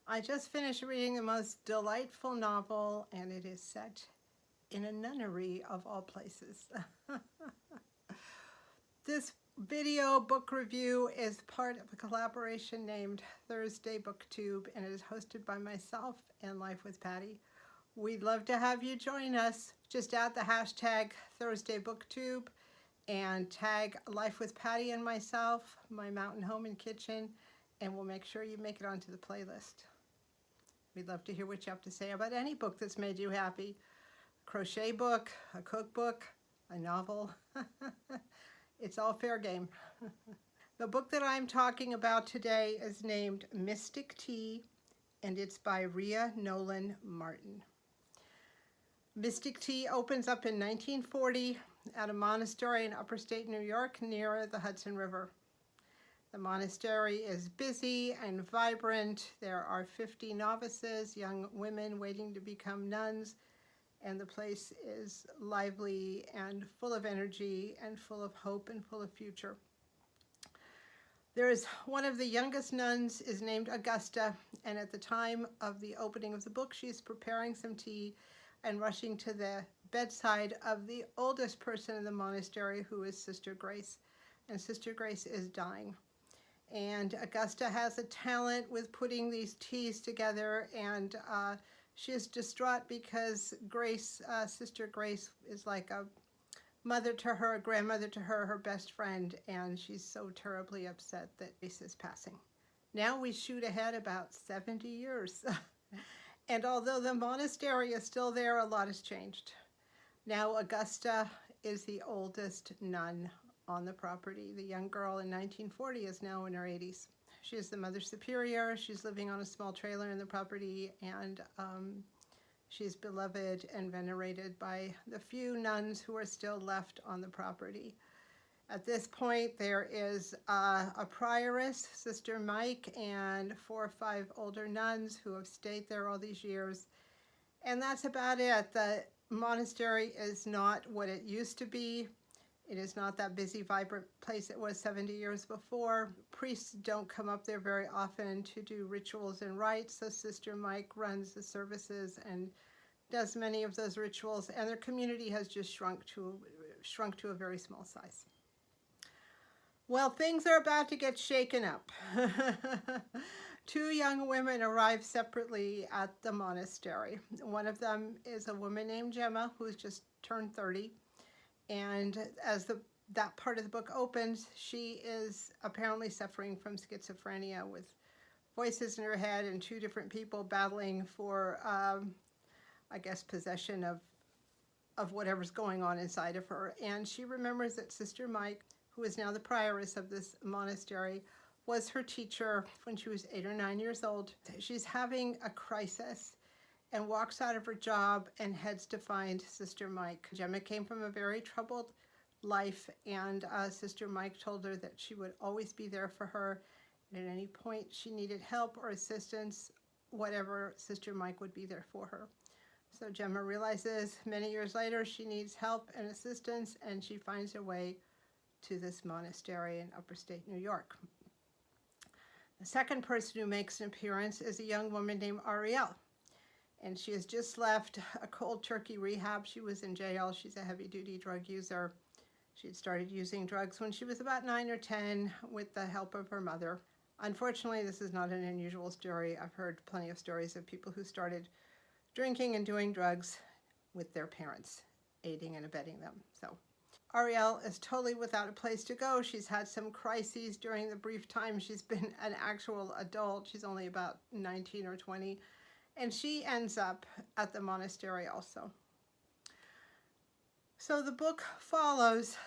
I just finished reading the most delightful novel, and it is set in a nunnery of all places. This video book review is part of a collaboration named Thursday Booktube, and it is hosted by myself and Life with Patty. We'd love to have you join us. Just add the hashtag Thursday Booktube and tag Life with Patty and myself, my mountain home and kitchen, and we'll make sure you make it onto the playlist. We'd love to hear what you have to say about any book that's made you happy. A crochet book, a cookbook, a novel. It's all fair game. The book that I'm talking about today is named Mystic Tea, and it's by Ria Nolan Martin. Mystic Tea opens up in 1940 at a monastery in upstate New York near the Hudson River. The monastery is busy and vibrant. There are 50 novices, young women waiting to become nuns, and the place is lively and full of energy and full of hope and full of future. There is one of the youngest nuns is named Augusta, and at the time of the opening of the book, she's preparing some tea and rushing to the bedside of the oldest person in the monastery, who is Sister Grace. And Sister Grace is dying. And Augusta has a talent with putting these teas together, and she is distraught because Grace, Sister Grace, is like a mother to her, a grandmother to her, her best friend, and she's so terribly upset that Grace is passing. Now we shoot ahead about 70 years. And although the monastery is still there, a lot has changed. Now Augusta is the oldest nun on the property. The young girl in 1940 is now in her 80s. She is the Mother Superior. She's living on a small trailer in the property, and she's beloved and venerated by the few nuns who are still left on the property. At this point, there is a prioress, Sister Mike, and 4 or 5 older nuns who have stayed there all these years. And that's about it. The monastery is not what it used to be. It is not that busy, vibrant place it was 70 years before. Priests don't come up there very often to do rituals and rites, so Sister Mike runs the services and does many of those rituals, and their community has just shrunk to a very small size. Well, things are about to get shaken up. 2 young women arrive separately at the monastery. One of them is a woman named Gemma, who's just turned 30. And as that part of the book opens, she is apparently suffering from schizophrenia, with voices in her head and 2 different people battling for, I guess, possession of whatever's going on inside of her. And she remembers that Sister Mike, who is now the prioress of this monastery, was her teacher when she was 8 or 9 years old. She's having a crisis and walks out of her job and heads to find Sister Mike. Gemma came from a very troubled life, and Sister Mike told her that she would always be there for her, and at any point she needed help or assistance, whatever, Sister Mike would be there for her. So Gemma realizes many years later she needs help and assistance, and she finds her way to this monastery in upstate New York. The second person who makes an appearance is a young woman named Ariel. And she has just left a cold turkey rehab. She was in jail. She's a heavy-duty drug user. She had started using drugs when she was about 9 or 10 with the help of her mother. Unfortunately, this is not an unusual story. I've heard plenty of stories of people who started drinking and doing drugs with their parents, aiding and abetting them. So Ariel is totally without a place to go. She's had some crises during the brief time she's been an actual adult. She's only about 19 or 20. And she ends up at the monastery also. So the book follows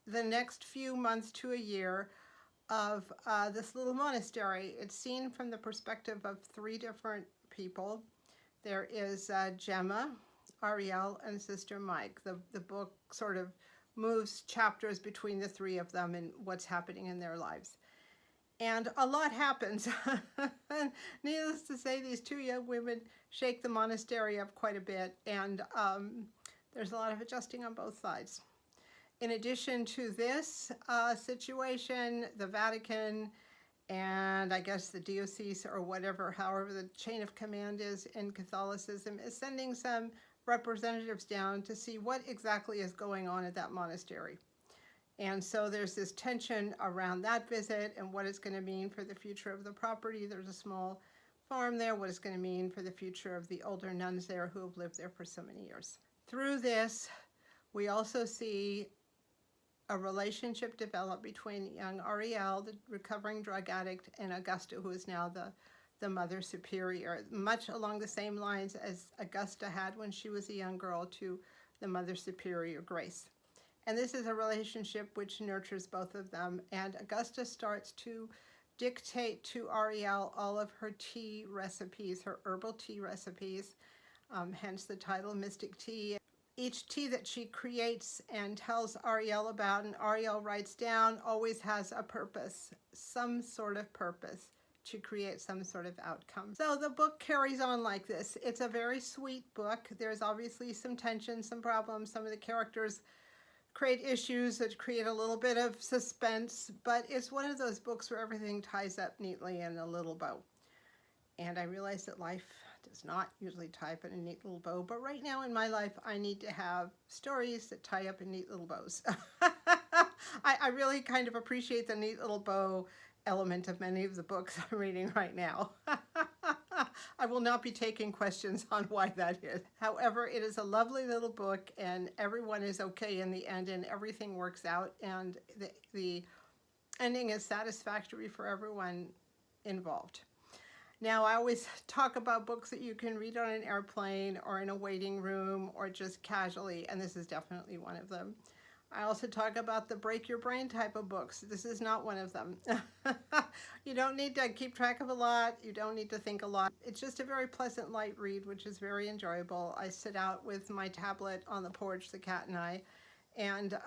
the next few months to a year of this little monastery. It's seen from the perspective of 3 different people. There is Gemma, Ariel, and Sister Mike. The book sort of moves chapters between the 3 of them and what's happening in their lives. And a lot happens. Needless to say, these 2 young women shake the monastery up quite a bit, and there's a lot of adjusting on both sides. In addition to this situation, the Vatican And I guess the diocese or whatever, however the chain of command is in Catholicism, is sending some representatives down to see what exactly is going on at that monastery. And so there's this tension around that visit and what it's going to mean for the future of the property. There's a small farm there, what it's going to mean for the future of the older nuns there who have lived there for so many years. Through this, we also see a relationship develop between young Ariel, the recovering drug addict, and Augusta, who is now the Mother Superior, much along the same lines as Augusta had when she was a young girl to the Mother Superior, Grace. And this is a relationship which nurtures both of them. And Augusta starts to dictate to Ariel all of her tea recipes, her herbal tea recipes, hence the title Mystic Tea. Each tea that she creates and tells Ariel about, and Ariel writes down, always has a purpose, some sort of purpose to create some sort of outcome. So the book carries on like this. It's a very sweet book. There's obviously some tension, some problems. Some of the characters create issues that create a little bit of suspense, but it's one of those books where everything ties up neatly in a little bow. And I realize that life does not usually tie up in a neat little bow, but right now in my life, I need to have stories that tie up in neat little bows. I really kind of appreciate the neat little bow element of many of the books I'm reading right now. I will not be taking questions on why that is. However, it is a lovely little book and everyone is okay in the end and everything works out and the ending is satisfactory for everyone involved. Now, I always talk about books that you can read on an airplane or in a waiting room or just casually, and this is definitely one of them. I also talk about the break your brain type of books. This is not one of them. You don't need to keep track of a lot. You don't need to think a lot. It's just a very pleasant, light read, which is very enjoyable. I sit out with my tablet on the porch, the cat and I, and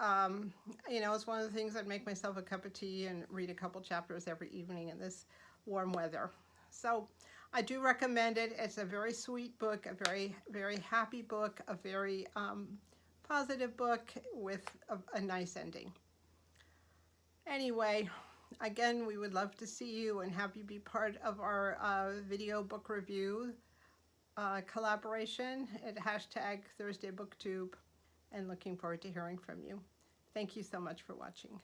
you know, it's one of the things. I'd make myself a cup of tea and read a couple chapters every evening in this warm weather. So I do recommend it. It's a very sweet book, a very, very happy book, a very positive book with a nice ending. Anyway, again, we would love to see you and have you be part of our video book review collaboration at #ThursdayBookTube, and looking forward to hearing from you. Thank you so much for watching.